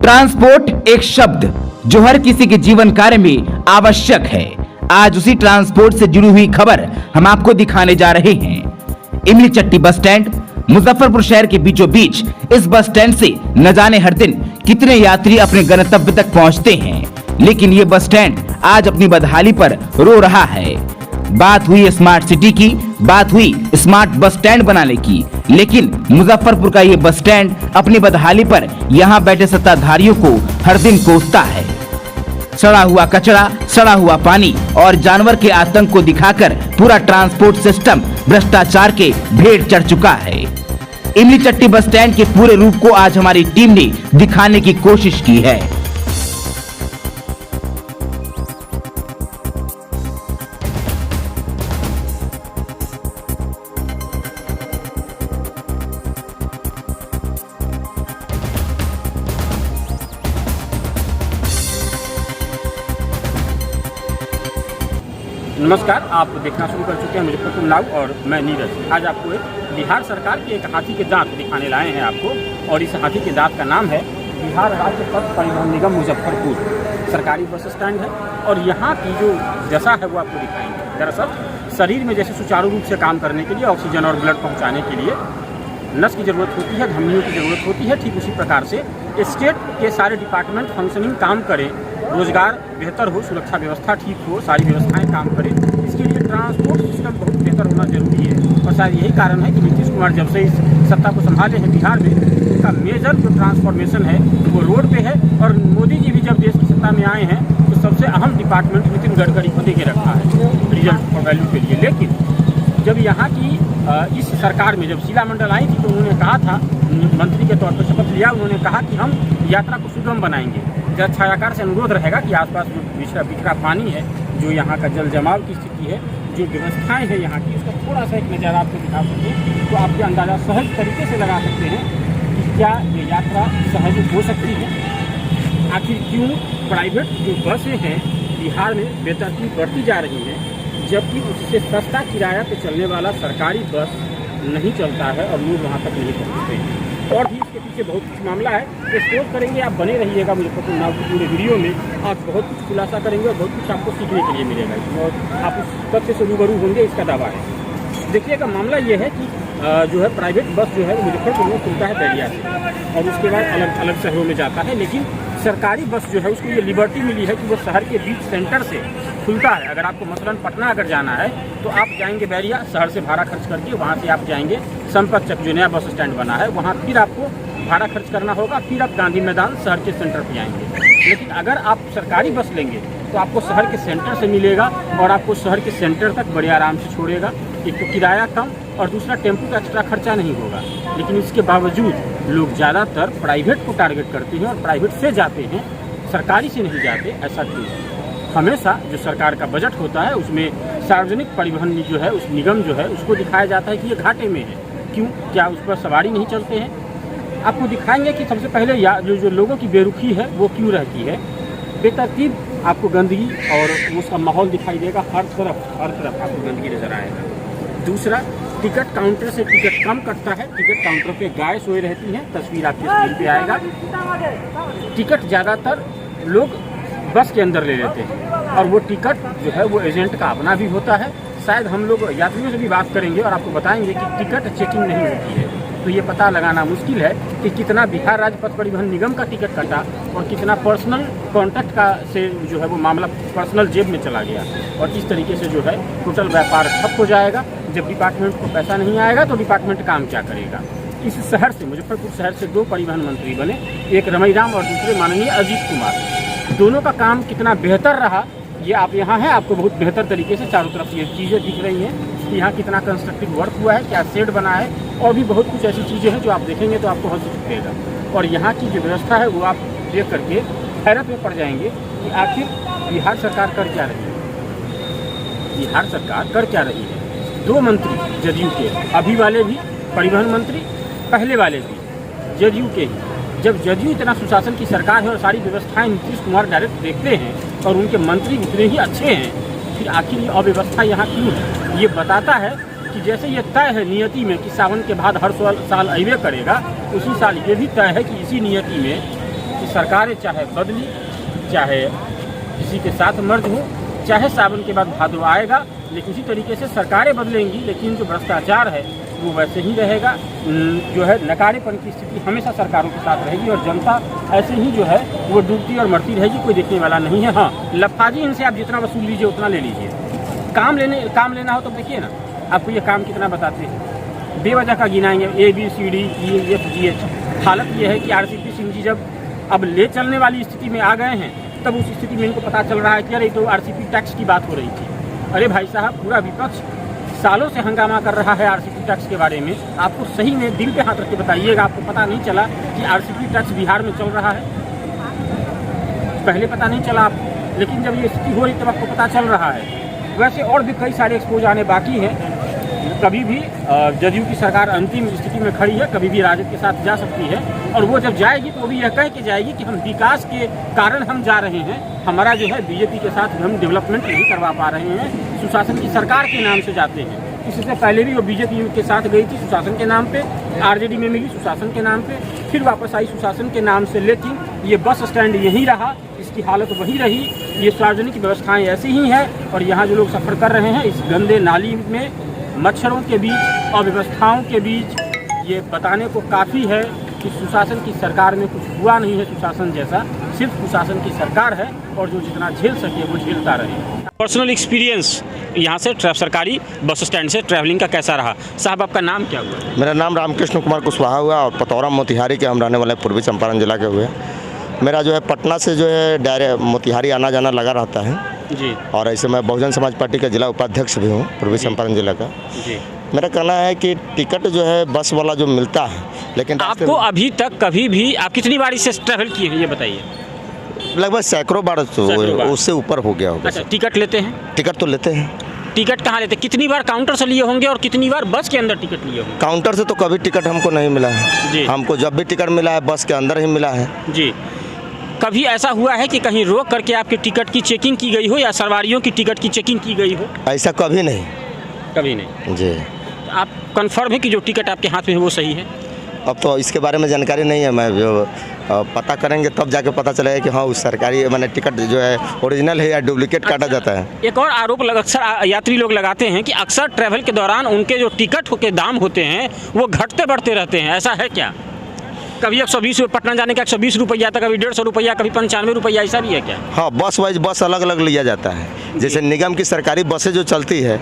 Transport एक शब्द जो हर किसी के जीवन कार्य में आवश्यक है। आज उसी ट्रांसपोर्ट से जुड़ी हुई खबर हम आपको दिखाने जा रहे हैं। इमली चट्टी बस स्टैंड मुजफ्फरपुर शहर के बीचों बीच इस बस स्टैंड से न जाने हर दिन कितने यात्री अपने गंतव्य तक पहुंचते हैं, लेकिन ये बस स्टैंड आज अपनी बदहाली पर रो रहा है। बात हुई स्मार्ट सिटी की, बात हुई स्मार्ट बस स्टैंड बनाने की, लेकिन मुजफ्फरपुर का ये बस स्टैंड अपनी बदहाली पर यहाँ बैठे सत्ताधारियों को हर दिन कोसता है। सड़ा हुआ कचरा, सड़ा हुआ पानी और जानवर के आतंक को दिखाकर पूरा ट्रांसपोर्ट सिस्टम भ्रष्टाचार के भेंट चढ़ चुका है। इमली चट्टी बस स्टैंड के पूरे रूप को आज हमारी टीम ने दिखाने की कोशिश की है। नमस्कार, आप देखना शुरू कर चुके हैं मुजफ्फरपुर नाउ और मैं नीरज। आज आपको एक बिहार सरकार के एक हाथी के दांत दिखाने लाए हैं आपको, और इस हाथी के दांत का नाम है बिहार राज्य पथ परिवहन निगम मुजफ्फरपुर। सरकारी बस स्टैंड है और यहाँ की जो दशा है वो आपको दिखाएंगे। दरअसल शरीर में जैसे सुचारू रूप से काम करने के लिए ऑक्सीजन और ब्लड पहुँचाने के लिए नस की ज़रूरत होती है, धमनियों की ज़रूरत होती है, ठीक उसी प्रकार से स्टेट के सारे डिपार्टमेंट फंक्शनिंग काम करें, रोजगार बेहतर हो, सुरक्षा व्यवस्था ठीक हो, सारी व्यवस्थाएं काम करें, इसके लिए ट्रांसपोर्ट सिस्टम बहुत बेहतर होना जरूरी है। और शायद यही कारण है कि नीतीश कुमार जब से इस सत्ता को संभाले हैं बिहार में, उनका मेजर जो ट्रांसफॉर्मेशन है वो रोड पे है। और मोदी जी भी जब देश की सत्ता में आए हैं तो सबसे अहम डिपार्टमेंट नितिन गडकरी को दे के रखा है रिजल्ट और वैल्यू के लिए। लेकिन जब यहाँ की इस सरकार में जब शीला मंडल आई थी तो उन्होंने कहा था, मंत्री के तौर पर शपथ लिया, उन्होंने कहा कि हम यात्रा को सुगम बनाएंगे। जल छायाकार से अनुरोध रहेगा कि आसपास जो बिखरा पानी है, जो यहाँ का जल जमाव की स्थिति है, जो व्यवस्थाएं हैं यहाँ की, उसका थोड़ा सा एक नज़ारा आपको दिखा सकें तो आपके अंदाज़ा सहज तरीके से लगा सकते हैं कि क्या ये यात्रा सहज हो सकती है। आखिर क्यों प्राइवेट जो बसें हैं बिहार में बेतरतीब बढ़ती जा रही हैं, जबकि उससे सस्ता किराया पे चलने वाला सरकारी बस नहीं चलता है और लोग वहाँ तक नहीं पहुँचते हैं। और भी इसके पीछे बहुत कुछ मामला है, एक्सप्लोर करेंगे। आप बने रहिएगा मुजफ्फरपुर नाउ के पूरे वीडियो में, आप बहुत कुछ खुलासा करेंगे और बहुत कुछ आपको सीखने के लिए मिलेगा इसमें, और आप उस तथ्य से रूबरू होंगे, इसका दावा है। देखिएगा, मामला ये है कि जो है प्राइवेट बस जो है वो मुजफ्फरपुर में खुलता है बैरिया से और उसके बाद अलग अलग शहरों में जाता है, लेकिन सरकारी बस जो है उसको ये लिबर्टी मिली है कि वो शहर के बीच सेंटर से खुलता है। अगर आपको मसलन पटना अगर जाना है तो आप जाएंगे बैरिया, शहर से भाड़ा खर्च करके वहाँ से आप जाएंगे संपर्क चक जो नया बस स्टैंड बना है, वहाँ फिर आपको भाड़ा खर्च करना होगा, फिर आप गांधी मैदान शहर के सेंटर पर आएंगे। लेकिन अगर आप सरकारी बस लेंगे तो आपको शहर के सेंटर से मिलेगा और आपको शहर के सेंटर तक बड़े आराम से छोड़ेगा। एक तो किराया कम और दूसरा टेम्पो का एक्स्ट्रा खर्चा नहीं होगा। लेकिन इसके बावजूद लोग ज़्यादातर प्राइवेट को टारगेट करते हैं और प्राइवेट से जाते हैं, सरकारी से नहीं जाते। ऐसा क्यों? हमेशा जो सरकार का बजट होता है उसमें सार्वजनिक परिवहन जो है, उस निगम जो है, उसको दिखाया जाता है कि ये घाटे में है। क्यों? क्या उस पर सवारी नहीं चलते हैं? आपको दिखाएंगे कि सबसे पहले जो लोगों की बेरुखी है वो क्यों रहती है। बेतरतीब आपको गंदगी और उसका माहौल दिखाई देगा, हर तरफ आपको गंदगी नजर आएगा। दूसरा, टिकट काउंटर से टिकट कम कटता है, टिकट काउंटर पे गाय सोए रहती हैं, तस्वीर आपके स्क्रीन पे आएगा। टिकट ज़्यादातर लोग बस के अंदर ले लेते हैं और वो टिकट जो है वो एजेंट का अपना भी होता है। शायद हम लोग यात्रियों से भी बात करेंगे और आपको बताएंगे कि टिकट चेकिंग नहीं होती है, तो ये पता लगाना मुश्किल है कि कितना बिहार राज्य पथ परिवहन निगम का टिकट कटा और कितना पर्सनल कॉन्टैक्ट का से जो है वो मामला पर्सनल जेब में चला गया। और इस तरीके से जो है टोटल व्यापार ठप हो जाएगा। जब डिपार्टमेंट को पैसा नहीं आएगा तो डिपार्टमेंट काम क्या करेगा। इस शहर से, मुजफ्फरपुर शहर से 2 परिवहन मंत्री बने, एक रमई राम और दूसरे माननीय अजीत कुमार। दोनों का काम कितना बेहतर रहा ये आप यहाँ हैं, आपको बहुत बेहतर तरीके से चारों तरफ ये चीज़ें दिख रही हैं कि यहाँ कितना कंस्ट्रक्टिव वर्क हुआ है, क्या शेड बना है, और भी बहुत कुछ ऐसी चीज़ें हैं जो आप देखेंगे तो आपको हंसी चुकेगा। और यहाँ की जो व्यवस्था है वो आप देख करके हैरत में पड़ जाएंगे कि आखिर बिहार सरकार कर क्या रही है। बिहार सरकार कर क्या रही है? 2 मंत्री जदयू के, अभी वाले भी परिवहन मंत्री, पहले वाले भी जदयू के ही। जब जदयू इतना सुशासन की सरकार है और सारी व्यवस्थाएं नीतीश कुमार डायरेक्ट देखते हैं और उनके मंत्री उतने ही अच्छे हैं, फिर आखिर ये अव्यवस्था यहाँ क्यों है? ये बताता है कि जैसे ये तय है नियति में कि सावन के बाद हर साल अइबे करेगा, उसी साल ये भी तय है कि इसी नियति में कि सरकारें चाहे बदली, चाहे किसी के साथ मर्ज हो, चाहे सावन के बाद भादो आएगा, लेकिन इसी तरीके से सरकारें बदलेंगी, लेकिन जो भ्रष्टाचार है वो वैसे ही रहेगा। जो है नकारेपन की स्थिति हमेशा सरकारों के साथ रहेगी और जनता ऐसे ही जो है वो डूबती और मरती रहेगी, कोई देखने वाला नहीं है। हाँ, लफाजी इनसे आप जितना वसूल लीजिए उतना ले लीजिए। काम लेना हो तो देखिए ना, आपको ये काम कितना बताते हैं, बेवजह का गिनाएंगे ABCD EFGH। हालत ये है कि RCP सिंह जी जब अब ले चलने वाली स्थिति में आ गए हैं, तब उस स्थिति में इनको पता चल रहा है कि अरे तो RCP टैक्स की बात हो रही थी। अरे भाई साहब, पूरा विपक्ष सालों से हंगामा कर रहा है RCP टैक्स के बारे में। आपको सही में दिल पे हाथ रख के बताइएगा, आपको पता नहीं चला कि RCP टैक्स बिहार में चल रहा है? पहले पता नहीं चला आपको, लेकिन जब ये स्थिति हो रही तब आपको पता चल रहा है। वैसे और भी कई सारे एक्सपोज आने बाकी हैं। कभी भी जदयू की सरकार अंतिम स्थिति में खड़ी है, कभी भी राजद के साथ जा सकती है, और वो जब जाएगी तो वो भी यह कह के जाएगी कि हम विकास के कारण हम जा रहे हैं, हमारा जो है बीजेपी के साथ हम डेवलपमेंट नहीं करवा पा रहे हैं, सुशासन की सरकार के नाम से जाते हैं। इससे पहले भी वो बीजेपी के साथ गई थी सुशासन के नाम पे, RJD में मिली सुशासन के नाम पे, फिर वापस आई सुशासन के नाम से। लेकिन ये बस स्टैंड यहीं रहा, इसकी हालत वही रही, ये सार्वजनिक व्यवस्थाएं ऐसी ही हैं, और यहाँ जो लोग सफ़र कर रहे हैं इस गंदे नाली में, मच्छरों के बीच और व्यवस्थाओं के बीच, ये बताने को काफ़ी है कि सुशासन की सरकार में कुछ हुआ नहीं है सुशासन जैसा। सिर्फ सुशासन की सरकार है, और जो जितना झेल सके वो झेलता रहे। पर्सनल एक्सपीरियंस यहाँ से सरकारी बस स्टैंड से ट्रैवलिंग का कैसा रहा? साहब, आपका नाम क्या हुआ? मेरा नाम रामकृष्ण कुमार कुशवाहा हुआ और पतौरा मोतिहारी के हम रहने वाले पूर्वी चंपारण जिला के हुए। मेरा जो है पटना से जो है डायरेक्ट मोतिहारी आना जाना लगा रहता है जी। और ऐसे मैं बहुजन समाज पार्टी का जिला उपाध्यक्ष भी हूँ पूर्वी चंपारण जिला का जी। मेरा कहना है कि टिकट जो है बस वाला जो मिलता है, लेकिन आपको अभी तक कभी भी आप कितनी बार इससे ट्रैवल किए हैं ये बताइए? लगभग सैकड़ों बार तो उससे ऊपर हो गया होगा। अच्छा, टिकट लेते हैं? टिकट तो लेते हैं। टिकट कहाँ लेते हैं? कितनी बार काउंटर से लिए होंगे और कितनी बार बस के अंदर टिकट लिए होंगे? काउंटर से तो कभी टिकट हमको नहीं मिला है जी। हमको जब भी टिकट मिला है बस के अंदर ही मिला है जी। कभी ऐसा हुआ है कि कहीं रोक करके आपके टिकट की चेकिंग की गई हो या सवारियों की टिकट की चेकिंग की गई हो? ऐसा कभी नहीं। कभी नहीं जी। आप कंफर्म है कि जो टिकट आपके हाथ में है वो सही है? अब तो इसके बारे में जानकारी नहीं है, मैं जो पता करेंगे तब जाके पता चलेगा कि हाँ उस सरकारी मैंने टिकट जो है ओरिजिनल है या डुप्लीकेट काटा जाता है। एक और आरोप अक्सर यात्री लोग लगाते हैं कि अक्सर ट्रैवल के दौरान उनके जो टिकट के दाम होते हैं वो घटते बढ़ते रहते हैं, ऐसा है क्या? कभी 120 पटना जाने का 120 रुपया था, कभी 150 रुपया, कभी 95 रुपया, ऐसा भी है क्या? हाँ, बस वाइज बस अलग अलग लिया जाता है। जैसे निगम की सरकारी बसें जो चलती है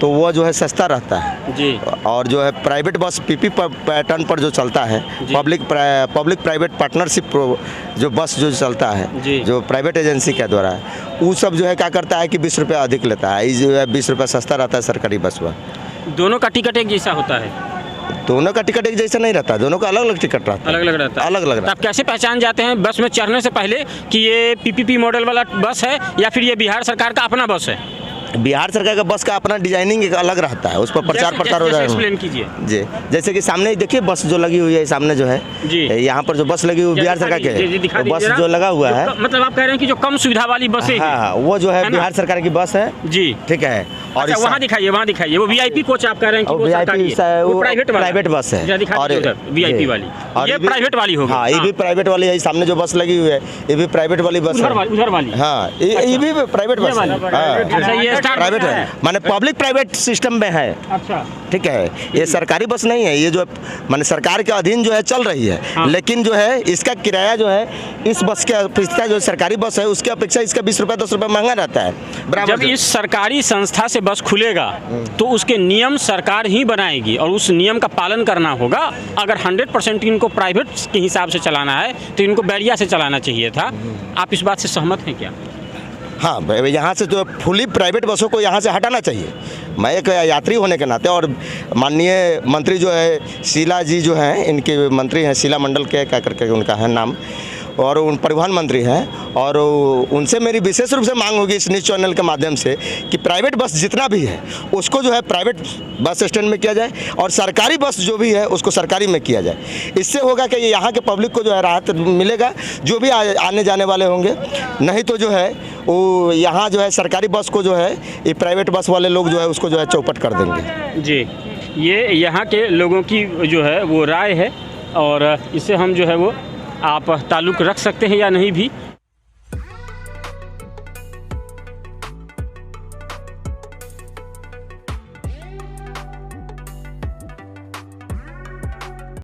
तो वो जो है सस्ता रहता है जी। और जो है प्राइवेट बस PP पैटर्न पर जो चलता है, पब्लिक प्राइवेट पार्टनरशिप जो बस जो चलता है जो प्राइवेट एजेंसी के द्वारा है, वो सब जो है क्या करता है कि 20 रुपया अधिक लेता है। ये जो है 20 रुपया सस्ता रहता है सरकारी बस में। दोनों का टिकट एक जैसा होता है? दोनों का टिकट एक जैसा नहीं रहता, दोनों का अलग अलग टिकट रहता है। अलग अलग रहता है। अलग अलग। आप कैसे पहचान जाते हैं बस में चढ़ने से पहले कि ये PPP मॉडल वाला बस है या फिर ये बिहार सरकार का अपना बस है? बिहार सरकार का बस का अपना डिजाइनिंग एक अलग रहता है, उस पर प्रचार प्रसार हो रहा है। एक्सप्लेन कीजिए। जी, जैसे कि सामने देखिए बस जो लगी हुई है सामने जो है जी, यहाँ पर जो बस लगी हुई बिहार सरकार के बस जो लगा हुआ है, मतलब आप कह रहे हैं कि जो कम सुविधा वाली बसें हैं? हाँ, वो जो है बिहार सरकार की बस है जी, ठीक है। और अच्छा, वहाँ दिखाइए वो VIP कोच आप कह रहे हैं कि वो प्राइवेट बस है और VIP वाली, ये प्राइवेट वाली होगी। हाँ, ये भी प्राइवेट वाली है। सामने जो बस लगी हुई है ये भी प्राइवेट वाली बस है, उधर वाली। हाँ, ये भी प्राइवेट बस है। अच्छा, ये प्राइवेट है माने पब्लिक प्राइवेट सिस्टम में है। अच्छा, ठीक है। ये सरकारी बस नहीं है, ये जो माने सरकार के अधीन जो है चल रही है। हाँ। लेकिन जो है इसका किराया जो है इस बस के अपेक्षा जो सरकारी बस है उसके अपेक्षा इसका 20 रुपये 10 रुपये महंगा रहता है। जब इस सरकारी संस्था से बस खुलेगा तो उसके नियम सरकार ही बनाएगी और उस नियम का पालन करना होगा। अगर 100% इनको प्राइवेट के हिसाब से चलाना है तो इनको बैरिया से चलाना चाहिए था। आप इस बात से सहमत हैं क्या? हाँ, यहाँ से जो फुली प्राइवेट बसों को यहाँ से हटाना चाहिए। मैं एक यात्री होने के नाते, और माननीय मंत्री जो है शीला जी जो हैं, इनके मंत्री हैं शीला मंडल के क्या करके उनका है नाम, और उन परिवहन मंत्री हैं, और उनसे मेरी विशेष रूप से मांग होगी इस न्यूज़ चैनल के माध्यम से कि प्राइवेट बस जितना भी है उसको जो है प्राइवेट बस स्टैंड में किया जाए और सरकारी बस जो भी है उसको सरकारी में किया जाए। इससे होगा कि यहाँ के पब्लिक को जो है राहत मिलेगा, जो भी आने जाने वाले होंगे। नहीं तो जो है वो यहाँ जो है सरकारी बस को जो है ये प्राइवेट बस वाले लोग जो है उसको जो है चौपट कर देंगे। जी, ये यहाँ के लोगों की जो है वो राय है और इससे हम जो है वो आप ताल्लुक़ रख सकते हैं या नहीं भी,